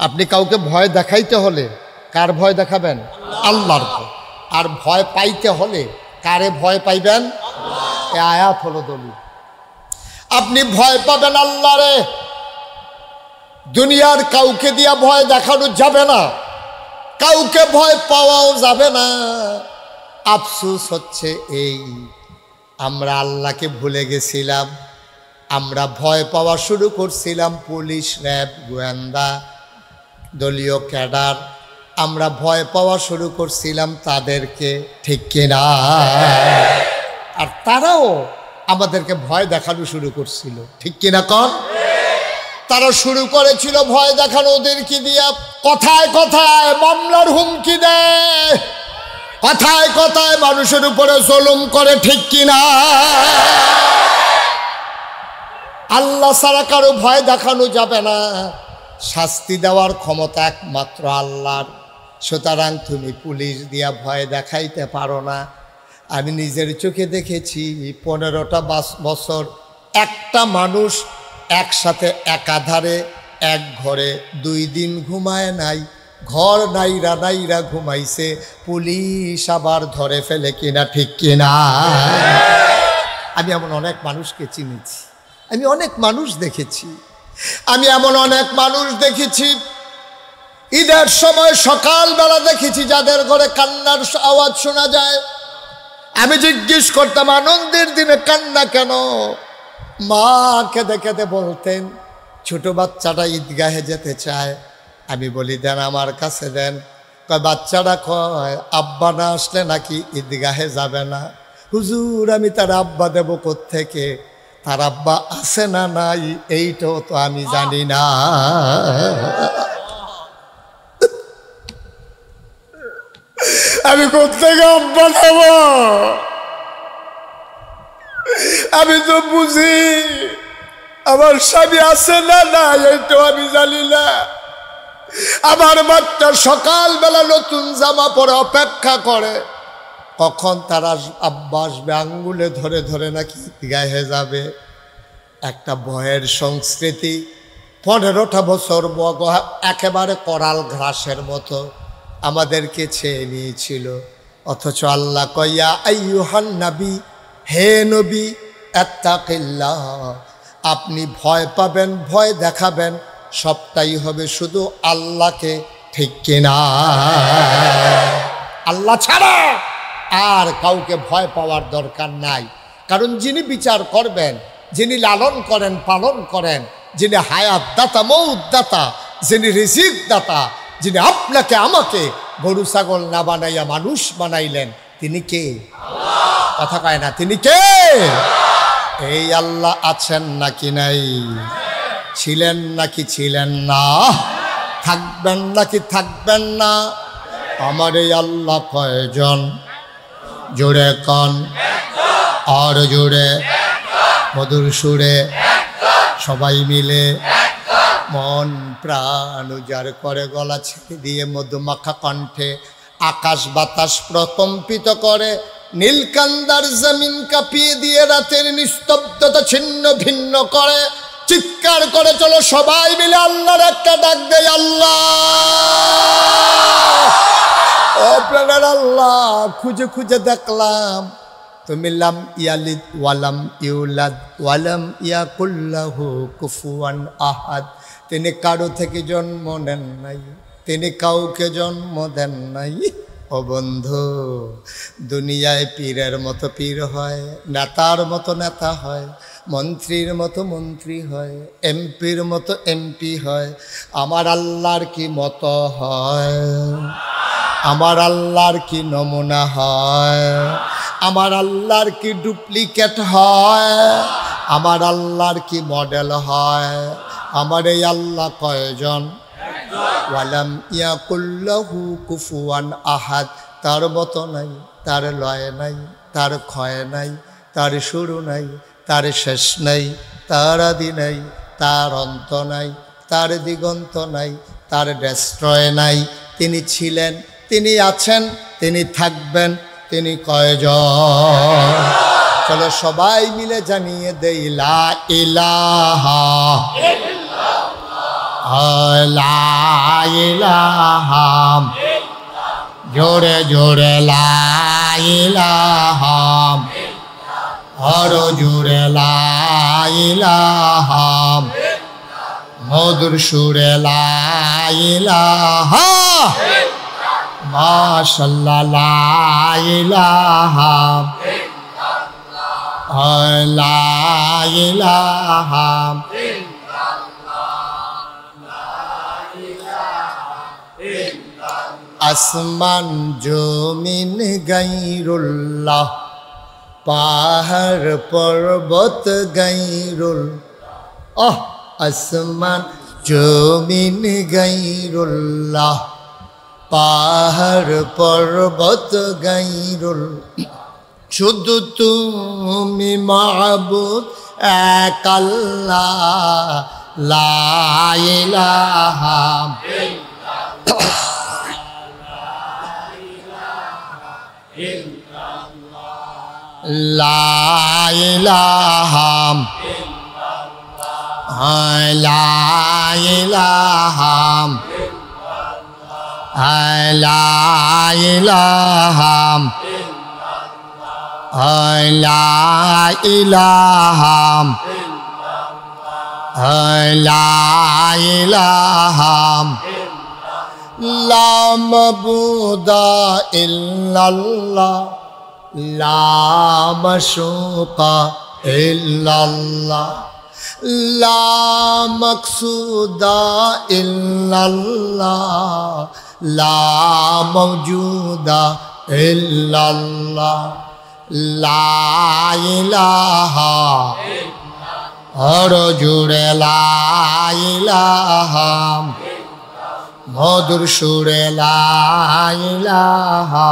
আপনি কাউকে ভয় দেখাইতে হলে কার ভয় দেখাবেন? আল্লাহর ভয়। আর ভয় পাইতে হলে কারে ভয় পাইবেন? এ আয়াত হলো দলিল। আপনি ভয় পাবেন আল্লাহরে, দুনিয়ার কাউকে দিয়া ভয় দেখানো যাবে না, কাউকে ভয় পাওয়াও যাবে না। আফসোস হচ্ছে এই, আমরা আল্লাহকে ভুলে গেছিলাম, আমরা ভয় পাওয়া শুরু করছিলাম পুলিশ, র্যাব, গোয়েন্দা, দলীয় ক্যাডার, আমরা ভয় পাওয়া শুরু করছিলাম তাদেরকে, ঠিক কিনা? আর তারাও আমাদেরকে ভয় দেখানো শুরু করছিল, ঠিক কিনা কন? তারা শুরু করেছিল ভয় দেখানো ওদেরকে দিয়া, কথায় কথায় মামলার হুমকি দেয়, কথায় কথায় মানুষের উপরে জুলুম করে, ঠিক কিনা? আল্লাহ ছাড়া কারো ভয় দেখানো যাবে না, শাস্তি দেওয়ার ক্ষমতা একমাত্র আল্লাহর। সুতরাং তুমি পুলিশ দিয়া ভয় দেখাইতে পারো না। আমি নিজের চোখে দেখেছি 15টা বছর একটা মানুষ একসাথে একাধারে এক ঘরে 2 দিন ঘুমায় নাই, ঘর নাইরা নাইরা ঘুমাইছে, পুলিশ আবার ধরে ফেলে কিনা, ঠিক কিনা? আমি এমন অনেক মানুষকে চিনেছি, আমি অনেক মানুষ দেখেছি, আমি এমন অনেক মানুষ দেখেছি ঈদের সময় সকালবেলা দেখেছি যাদের ঘরে কান্নার আওয়াজ শোনা যায়। আমি জিজ্ঞেস করতাম, আনন্দের দিনে কান্না কেন? মা কেঁদে কেঁদে বলতেন ছোট বাচ্চাটা ঈদগাহে যেতে চায়। আমি বলি দেন আমার কাছে দেন। কয় বাচ্চাটা কয় আব্বা না আসলে নাকি ঈদগাহে যাবে না। হুজুর আমি তার আব্বা দেব কোত্থেকে? তার আব্বা আছে না নাই এইটাও তো আমি জানি না। আমি কোথেকে আব্বা দেব? আমি তো বুঝি আমার স্বামী আছে না নাই এইটাও আমি জানি না। আমার বাচ্চা সকালবেলা নতুন জামা পরে অপেক্ষা করে কখন তারা আব্বা আসবে, আঙ্গুলে ধরে ধরে নাকি গায়ে যাবে। একটা ভয়ের সংস্কৃতি। 15টা বছর একেবারে করাল ঘাসের মতো আমাদেরকে ছেয়ে নিয়েছিল। অথচ আল্লাহ কইয়া আইয়ুহান নবী, হে নবী আত্তাকিল্লাহ, আপনি ভয় পাবেন, ভয় দেখাবেন, সবটাই হবে শুধু আল্লাহকে, ঠিক কিনা? আল্লাহ ছাড়া আর কাউকে ভয় পাওয়ার দরকার নাই। কারণ যিনি বিচার করবেন, যিনি লালন করেন পালন করেন, যিনি হায়াত দাতা মৌত দাতা, যিনি রিজিক দাতা, যিনি আপনাকে আমাকে গরু ছাগল না বানাইয়া মানুষ বানাইলেন, তিনি কে? কথা কয় না, তিনি কে? এই আল্লাহ আছেন নাকি নাই? ছিলেন নাকি ছিলেন না? থাকবেন নাকি থাকবেন না? আমার এই আল্লাহ কয়জন? জোরে কন, আর জোরে মধুর সুরে সবাই মিলে মন প্রাণ উজাড় করে গলা ছেড়ে দিয়ে মধুমাখা কণ্ঠে আকাশ বাতাস প্রকম্পিত করে, নীলকান্দার জমিন কাঁপিয়ে দিয়ে রাতের নিস্তব্ধতা ছিন্ন ভিন্ন করে, চিৎকার করে চলো সবাই মিলে আল্লাহর একটা ডাক দেয়, আল্লাহ। ও প্রাণের আল্লাহ, খুঁজে খুঁজে দেখলাম তুমি লাম ইয়ালিদ ওয়ালাম ইউলাদ ওয়ালাম ইয়াকুল্লাহু কুফুয়ান আহাদ। তিনি কারো থেকে জন্ম নেন নাই, তিনি কাউকে জন্ম দেন নাই। ও বন্ধু, দুনিয়ায় পীরের মতো পীর হয়, নেতার মতো নেতা হয়, মন্ত্রীর মতো মন্ত্রী হয়, এমপির মতো এমপি হয়। আমার আল্লাহর কি মতো হয়? আমার আল্লাহর কি নমুনা হয়? আমার আল্লাহর কি ডুপ্লিকেট হয়? আমার আল্লাহর কি মডেল হয়? আমার এই আল্লাহ কয়জন? ওয়ালাম ইয়াকুল্লাহু কুফুয়ান আহাদ। তার মতো নাই, তার লয় নাই, তার ক্ষয় নাই, তার শুরু নাই, তার শেষ নাই, তার আদি নাই, তার অন্ত নাই, তার দিগন্ত নাই, তার ডেস্ট্রয় নাই। তিনি ছিলেন, তিনি আছেন, তিনি থাকবেন, তিনি কয়জন? চলো সবাই মিলে জানিয়ে দেই লা ইলাহা লা ইলাহা, জোরে জোরে লা ইলাহা, আরো জোরে লা ইলাহা, মধুর সুরে লা ইলাহা, মাশাআল্লাহ লা ইলাহা লা ইলাহা আসমান জমিন গায়রুল্লাহ, পাহাড় পর্বত গায়রুল্লাহ, আসমান জমিন গায়রুল্লাহ, পাহাড় পর্বত গায়রুল্লাহ, শুধু তুমি মাবুদ এক আল্লাহ, লা ইলাহা লা ইলাহা লা ইলাহা লা ইলাহা লা ইলাহা লা ইলাহা লা মাবুদা ইল্লাল্লাহ, লা মাশুকা ইল্লাল্লাহ, লা মাকসুদা ইল্লাল্লাহ, লা মাওজুদা ইল্লাল্লাহ, লা ইলাহা আরো জুড়ে লা ইলাহা, মধুর সুরে লা ইলাহা,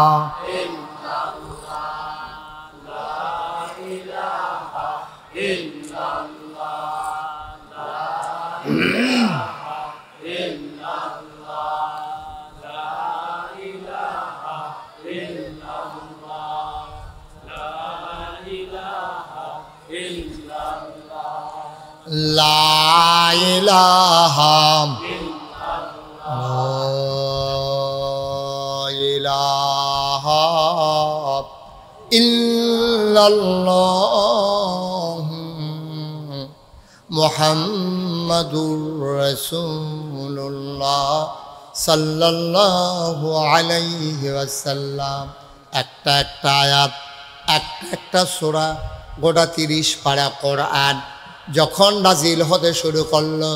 লা ইলাহা, লা ইলাহা ইল্লাল্লাহ মুহাম্মাদুর রাসূলুল্লাহ সাল্লাল্লাহু আলাইহি ওয়াসাল্লাম। একটা একটা আয়াত, একটা একটা সূরা, গোটা 30 পারা কোরআন যখন নাজিল হতে শুরু করলো,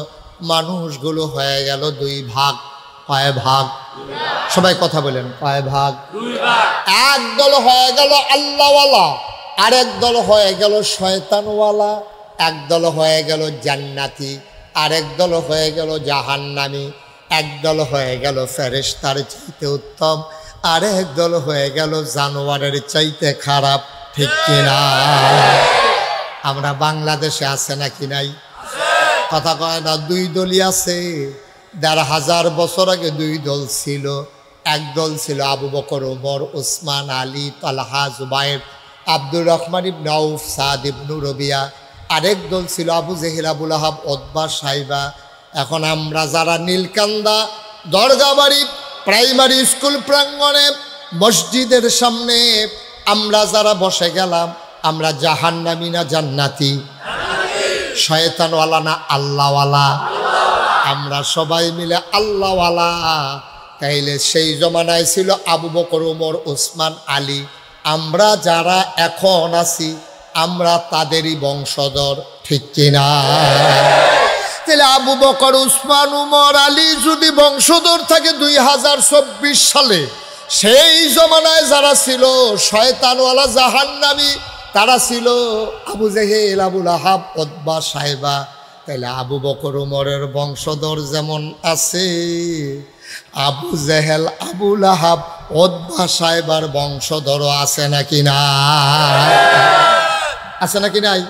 মানুষগুলো হয়ে গেল দুই ভাগ। কয় ভাগ? সবাই কথা বলেন, কয় ভাগ? এক দল হয়ে গেল আল্লাহওয়ালা, আরেক দল হয়ে গেল শয়তানওয়ালা, এক দল হয়ে গেল জান্নাতি, আরেক দল হয়ে গেল জাহান্নামী, এক দল হয়ে গেল ফেরেশতার চাইতে উত্তম, আরেক দল হয়ে গেল জানোয়ারের চাইতে খারাপ। ঠিক কিনা? আমরা বাংলাদেশে আছে নাকি নাই? কথা কয় না? দুই দলই আছে। ১,৫০০ বছর আগে দুই দল ছিল। এক দল ছিল আবু বকর, ওমর, ওসমান, আলী, তালহা, জুবায়ের, আব্দুর রহমান ইবনে আউফ, সাদ ইবনে রবিয়া। আরেক দল ছিল আবু জেহেল, আবু লাহাব, উতবা, সাইবা। এখন আমরা যারা নীলকান্দা দরগাবাড়ি প্রাইমারি স্কুল প্রাঙ্গণে মসজিদের সামনে আমরা যারা বসে গেলাম, আমরা জাহান্নামী না জান্নাতি? শয়তানওয়ালা না আল্লাহওয়ালা? আমরা সবাই মিলে আল্লাহওয়ালা। তাইলে সেই জমানায় ছিল আবু বকর, ওমর, ওসমান, আলী। আমরা যারা এখন আছি আমরা তাদেরই বংশধর। ঠিক কিনা? তাহলে আবু বকর, ওসমান, ওমর, আলী যদি বংশধর থাকে 2024 সালে, সেই জমানায় যারা ছিল শয়তানওয়ালা জাহান্নামী, তারা ছিল আবু জেহেল, আবু লাহাব, উতবা, সাইবা। তাহলে আবু বকর, ওমরের বংশধর যেমন আছে, আবু জেহেল, আবু লাহাব, উতবা, সাইবার বংশধরও আছে নাকি না? আছে নাকি নাই?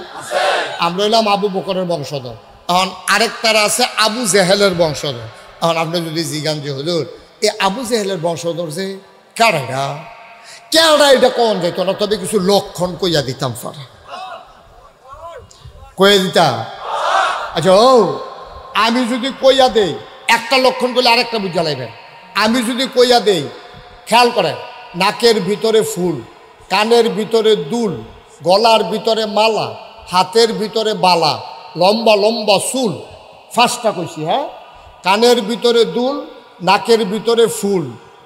আমরা হইলাম আবু বকরের বংশধর। এখন আরেকটারা আছে আবু জেহেলের বংশধর। এখন আপনি যদি জিজ্ঞান যে হুজুর, এই আবু জেহেলের বংশধর যে কারা, কেডা এটা কোন যেত না, তবে কিছু লক্ষণ কইয়া দিতাম। ফারা কইয়া দিতাম। আচ্ছা, ও আমি যদি কইয়া দেই, একটা লক্ষণ করলে আরেকটা বুঝা লাগবেন। আমি যদি কইয়া দেই, খেয়াল করেন, নাকের ভিতরে ফুল, কানের ভিতরে দুল, গলার ভিতরে মালা, হাতের ভিতরে বালা, লম্বা লম্বা চুল। ফার্স্টটা কইছি, হ্যাঁ? কানের ভিতরে দুল, নাকের ভিতরে ফুল,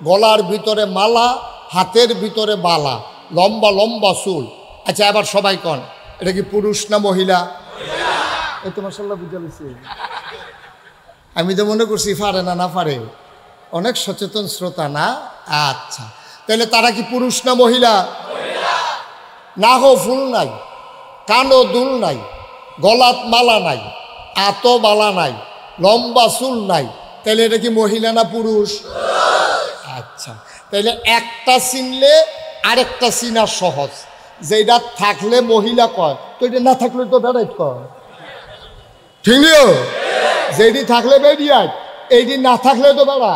গলার ভিতরে মালা, হাতের ভিতরে বালা, লম্বা লম্বা চুল। আচ্ছা, এবার সবাই কন, এটা কি পুরুষ না মহিলা? এই তো মাশাআল্লাহ বুঝা গেছি। আমি তো মনে করছি পারে না পারে, অনেক সচেতন শ্রোতা না। আচ্ছা, তাহলে তারা কি পুরুষ না মহিলা? নাকও ফুল নাই, কানও দুল নাই, গলাত মালা নাই, আতো বালা নাই, লম্বা চুল নাই, তাহলে এটা কি মহিলা না পুরুষ? আচ্ছা, তাহলে একটা চিনলে আরেকটা চিনা সহজ। যেটা থাকলে মহিলা কয়, তো এটা না থাকলে তো বেড়াই কয়। ঠিক যেটি থাকলে বেরিয়ায়, এইটি না থাকলে তো বেড়া।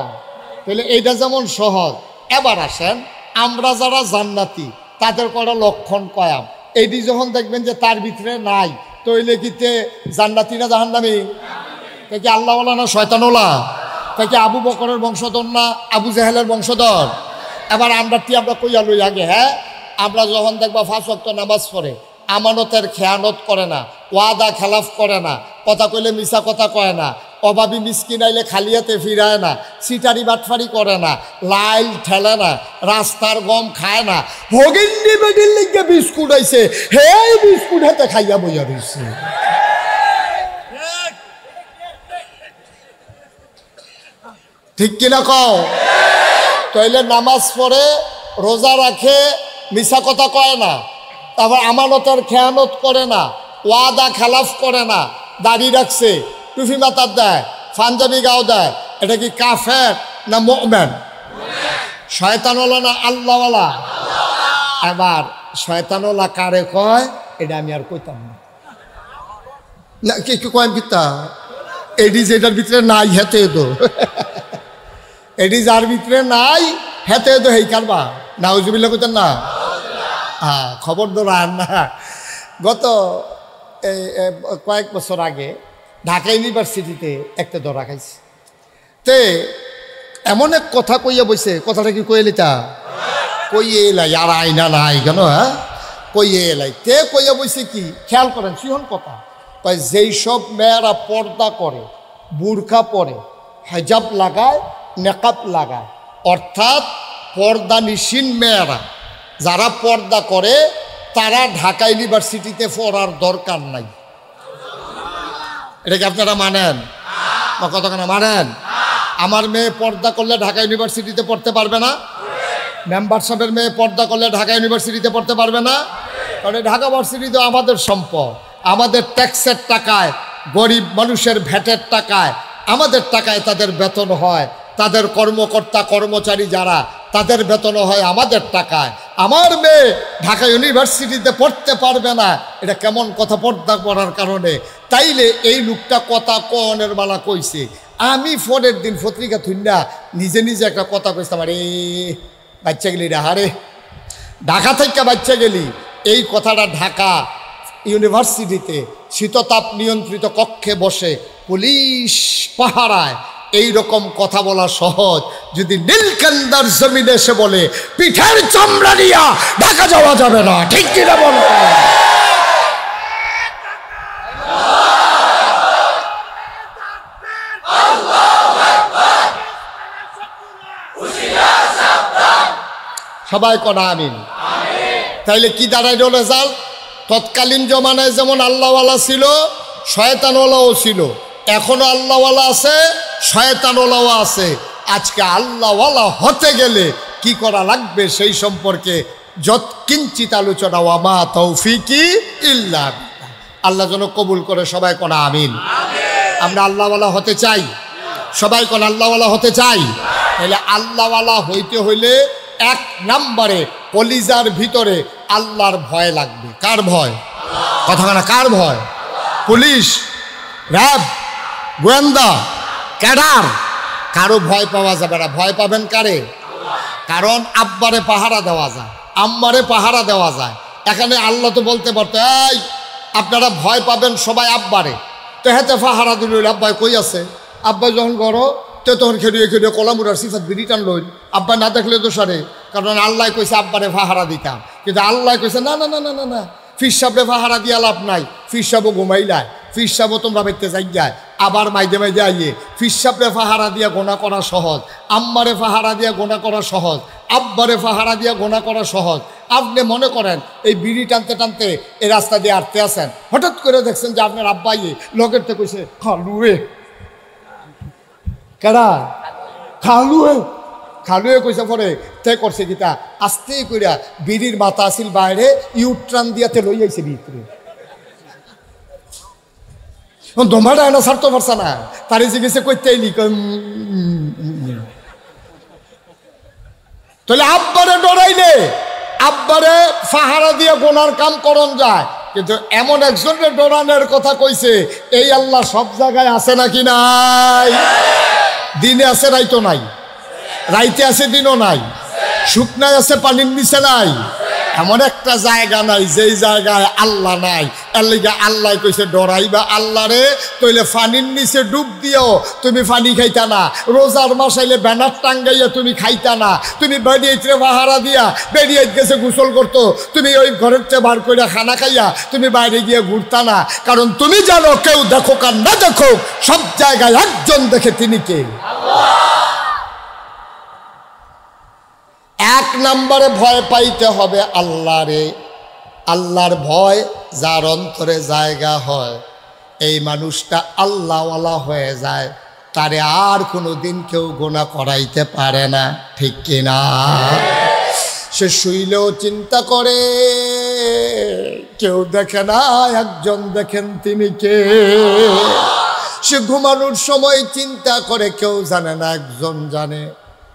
তাহলে এইটা যেমন সহজ। এবার আসেন, আমরা যারা জান্নাতি তাদের করা লক্ষণ কয়াম, এইটি যখন দেখবেন যে তার ভিতরে নাই, তৈলে কিতে জান্নাতি না জাহান্নামী? তা কি আল্লাহওয়ালা না শয়তানওয়ালা? তা কি আবু বকরের বংশধর না আবু জেহেলের বংশধর? এবার আমরা কইয়া লই আগে, হ্যাঁ? আমরা যখন দেখবা 5 ওয়াক্ত নামাজ পড়ে, আমানতের খেয়ানত করে না, ওয়াদা খেলাফ করে না, কথা কইলে মিছা কথা কয় না, অভাবী মিসকিন আইলে খালিয়াতে ফিরায় না, সিটারি বাটফারি করে না, লাইল ঠেলে না, রাস্তার গম খায় না, হগিন্ডি বেডির লিগে বিস্কুট আইছে, হে বিস্কুট হাতে খাইয়া বইয়া রইছে। ঠিক কিনা কও? তাইলে নামাজ পড়ে, রোজা রাখে, মিছা কথা কয় না, তারপর আমানতের খেয়ানত করে না, ওয়াদা খেলাফ করে না, দাড়ি রাখছে, টুপি মাথার দেয়, পাঞ্জাবি গাও দেয়, এটা কি কাফের না মুমিন? শয়তানওয়ালা না আল্লাহওয়ালা? এবার শয়তানওয়ালা কারে কয় এটা আমি আর কইতাম না। না কি কয়েন কিতা এডি যেটার ভিতরে নাই হেতে দো, এডি যার ভিতরে নাই হেতে দো হেই কারবা নাউজুবিল্লাহ কইতেন না। হ্যাঁ, খবর ধরান না। গত কয়েক বছর আগে ঢাকা ইউনিভার্সিটিতে একটা ধরা খাইছে, তে এমন এক কথা কইয়া বইছে, কথাটা কি কইয়ে লিতা কইয়ে এলাই আর আইনা নাই কেন, হ্যাঁ কইয়ে এলাই তে কইয়া বইছে কি খেয়াল করেন সিহন কথা কয়, যেই সব মেয়েরা পর্দা করে, বুরখা পরে, হেজাব লাগায়, নেকাব লাগায়, অর্থাৎ পর্দা নিশিন মেয়েরা যারা পর্দা করে তারা ঢাকা ইউনিভার্সিটিতে পড়ার দরকার নাই। এটা কি আপনারা মানেন? কতখানা মানেন? আমার মেয়ে পর্দা করলে ঢাকা ইউনিভার্সিটিতে পড়তে পারবে না? মেম্বার সাহেবের মেয়ে পর্দা করলে ঢাকা ইউনিভার্সিটিতে পড়তে পারবে না? কারণ ঢাকা ইউনিভার্সিটি তো আমাদের সম্পদ, আমাদের ট্যাক্সের টাকায়, গরিব মানুষের ভ্যাটের টাকায়, আমাদের টাকায় তাদের বেতন হয়, তাদের কর্মকর্তা কর্মচারী যারা তাদের বেতন হয় আমাদের টাকায়। আমার মেয়ে ঢাকা ইউনিভার্সিটিতে পড়তে পারবে না, এটা কেমন কথা পর্দা করার কারণে? তাইলে এই লোকটা কথা কনের বালা কইছে। আমি পরের দিন পত্রিকা থুইনা নিজে নিজে একটা কথা কইতাম, আরে বাচ্চা গেলি রে, হারে ঢাকা থেকে বাচ্চা গেলি। এই কথাটা ঢাকা ইউনিভার্সিটিতে শীততাপ নিয়ন্ত্রিত কক্ষে বসে পুলিশ পাহারায় এই রকম কথা বলা সহজ, যদি নীলকান্দার জমিনে এসে বলে পিঠের চামড়া নিয়া ঢাকা যাওয়া যাবে না, ঠিক কিনা বল? সবাই কনা আমিন। তাইলে কি দাঁড়াইল রেজাল্ট? তৎকালীন জমানায় যেমন আল্লাহওয়ালা ছিল, শয়তানওয়ালাও ছিল, এখনো আল্লাহওয়ালা আছে, শয়তানওয়ালাও আছে। আজকে আল্লাহওয়ালা হতে গেলে কি করা লাগবে সেই সম্পর্কে যৎকিঞ্চিত আলোচনা। ওয়ামা তৌফিকি ইল্লা বিল্লাহ। আল্লাহ যেন কবুল করে। সবাই কনা আমিন। আমরা আল্লাহওয়ালা হতে চাই, সবাই কনা আল্লাহওয়ালা হতে চাই। তাহলে আল্লাহওয়ালা হইতে হইলে এক নম্বরে কলিজার ভিতরে আল্লাহর ভয় লাগবে। কার ভয়? কথা না, কার ভয়? পুলিশ, র্যাব, গোয়েন্দা, ক্যাডার, কারো ভয় পাওয়া যাবে না। ভয় পাবেন কারে? কারণ আব্বারে পাহারা দেওয়া যায়, আম্মারে পাহারা দেওয়া যায়। এখানে আল্লাহ তো বলতে পারতো এই আপনারা ভয় পাবেন সবাই আব্বারে, তো হেতে পাহারা দিল। আব্বাই কই আছে? আব্বাই যখন গড়ো তো তখন খেলিয়ে খেলিয়ে কলামুরার সিফাত বিরিটান লইল। আব্বা না দেখলে তো সারে, কারণ আল্লাহ কইছে আব্বারে পাহারা দিতাম, কিন্তু আল্লাহ কইছে না না না না না না, ফির সাহেবরে পাহারা দিয়া লাভ নাই। ফির সাহেবও ঘুমাইলায়, ফির সাহেবও তোমরা বেঁচতে যাই যায়, আবার মাইদে মাইদে আইয়ে। ফির সাহেবরে পাহারা দিয়া গোনা করা সহজ, আম্মারে পাহারা দিয়া গোনা করা সহজ, আব্বারে পাহারা দিয়া গোনা করা সহজ। আপনি মনে করেন এই বিড়ি টানতে টানতে এই রাস্তা দিয়ে আটতে আসেন, হঠাৎ করে দেখছেন যে আপনার আব্বা ইয়ে লগের তো কইছে খালুয়ে, কেডা খালুয়ে, খালুয়ে কইসা পরে তে করছে কিতা আস্তে কইরা বিড়ির মাথা আসিল বাইরে, ইউট্রান দিয়াতে লই আইছে ভিতরে। দমাটা না ছাড়তে পারছে না, তারে জিজ্ঞেসে কইতে আইলি, তাহলে আব্বারে ডরাইলে আব্বারে পাহারা দিয়ে গোনার কাম করন যায়। কিন্তু এমন একজনের ডরানোর কথা কইছে, এই আল্লাহ সব জায়গায় আছে নাকি নাই? দিনে আছে রাইতো নাই, রাইতে আছে দিনও নাই, শুকনায় আছে পানির নিচে নাই। এমন একটা জায়গা নাই যেই জায়গায় আল্লাহ নাই। এর লিগে আল্লাহ কইছে ডরাইবা আল্লাহ রে, তইলে পানির নিচে ডুব দিও তুমি পানি খাইতা না, রোজার মাসাইলে ব্যানার টাঙ্গাইয়া তুমি খাইতা না, তুমি বেরিয়েছে পাহারা দিয়া বেরিয়ে গেছে গোসল করতো, তুমি ওই ঘরের চেয়ে বার করে খানা খাইয়া তুমি বাইরে গিয়ে ঘুরতা না, কারণ তুমি জানো কেউ দেখো আর না দেখো সব জায়গায় একজন দেখে, তিনি কে? এক নম্বরে ভয় পাইতে হবে আল্লাহরে। আল্লাহর ভয় যার অন্তরে জায়গা হয়, এই মানুষটা আল্লাহওয়ালা হয়ে যায়, তারে আর কোনো দিন কেউ গোনা করাইতে পারে না, ঠিক কিনা? সে শুইলেও চিন্তা করে কেউ দেখে না, একজন দেখেন, তিনি কে? সে ঘুমানোর সময় চিন্তা করে, কেউ জানে না, একজন জানে।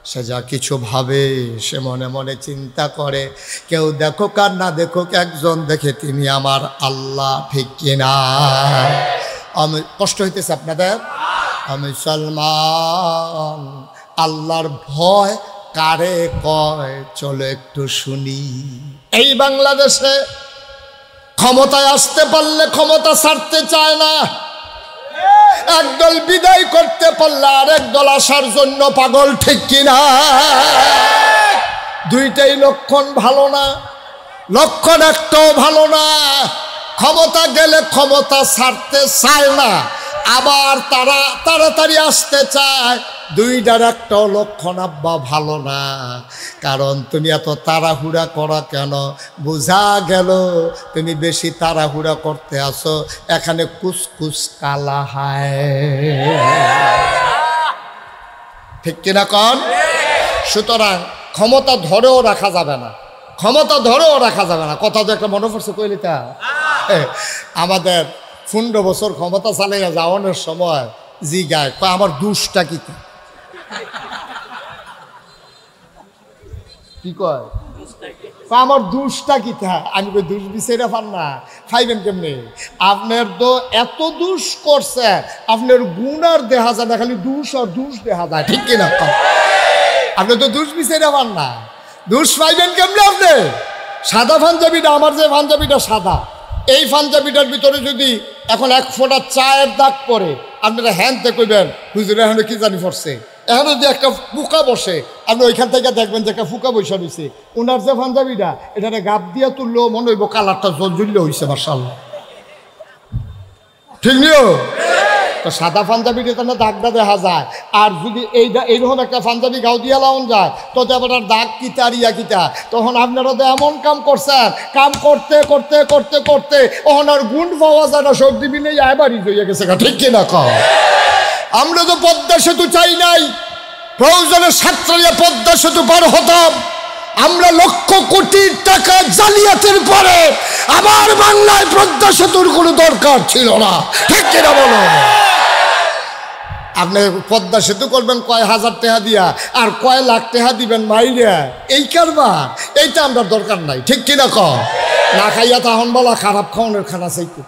সে যা কিছু ভাবে সে মনে মনে চিন্তা করে, কেউ দেখুক আর না দেখুক, একজন দেখে, তিনি আমার আল্লাহ। ঠিক কিনা? আমি কষ্ট হইতেছে আপনাদের? আমি মুসলমান, আল্লাহর ভয় কারে কয় চলো একটু শুনি। এই বাংলাদেশে ক্ষমতায় আসতে পারলে ক্ষমতা ছাড়তে চায় না, একদল বিদায় করতে পারলে আরেক দল আসার জন্য পাগল। ঠিক কিনা? দুইটাই লক্ষণ ভালো না, লক্ষণ একটাও ভালো না। ক্ষমতা গেলে ক্ষমতা ছাড়তে চায় না, আবার তারা তাড়াতাড়ি আসতে চায়। দুইটার একটাও লক্ষণ আব্বা ভালো না। কারণ তুমি এত তাড়াহুড়া করা কেন? বোঝা গেল তুমি বেশি তাড়াহুড়া করতে আসো, এখানে কুসকুস কালা হায়। ঠিক কিনা কন? সুতরাং ক্ষমতা ধরেও রাখা যাবে না, ক্ষমতা ধরেও রাখা যাবে না। কথা তো একটা মনে পড়ছে কইলিতা, আমাদের 15 বছর ক্ষমতা চালিয়ে যাওয়ানোর সময় জিগায়, আমার দুষ্টা কি? কি কয়? আমার দুষ্টা কি? আমি কই দুষ বিচাইরা পান না, খাইবেন কেমনি? আপনার তো এত দুষ করছে, আপনার গুণার দেখা যায় না, খালি দুষ আর দুষ দেখা যায়। ঠিক কিনা? আপনি তো দুষ বিচাইরা পান না, দুষ পাইবেন কেমনি? আপনি সাদা পাঞ্জাবিটা, আমার যে পাঞ্জাবিটা সাদা, এই পাঞ্জাবিটার ভিতরে যদি এখন 1 ফোঁটা চায়ের দাগ পরে, আপনারা হ্যান্ডতে কইবেন হুজুর এখানে কি জানি পড়ছে। এখন যদি একটা ফুকা বসে, আপনি ওইখান থেকে দেখবেন যে একটা ফুকা বসে রয়েছে। ওনার যে পাঞ্জাবিটা, এটাতে গাপ দিয়া তুললেও মনে হইব কালারটা জ্বললে হয়েছে। মাশাআল্লাহ, ঠিক নিও? তো সাদা পাঞ্জাবিটা তো দাগটা দেখা যায়। আর যদি এইরকম একটা পাঞ্জাবি গাও দিয়া লাউন যায়, তো আপনার দাগ কিতা রিয়া কিতা। তখন আপনারা তো এমন কাম করছেন, কাম করতে করতে করতে করতে ওনার গুণ পাওয়া যায় না, সর্দি মিলে এবারই হয়ে গেছে। ঠিক কিনা কও? আমরা তো পদ্মা সেতু চাই নাই, প্রয়োজনে সাতরালিয়া পদ্মা সেতু পার হতাম। আমরা লক্ষ কোটি টাকা জালিয়াতের পরে আমার বাংলায় পদ্মা সেতুর কোনো দরকার ছিল না। ঠিক কিনা বলো? আপনি পদ্মা সেতু করবেন কয় হাজার টাকা দিয়া, আর কয় লাখ টাকা দিবেন মাইরা, এই কারবার এইটা আমরা দরকার নাই। ঠিক কিনা কও? না খাইয়া তখন বলা খারাপ খাওয়ানোর খানা চাইতে।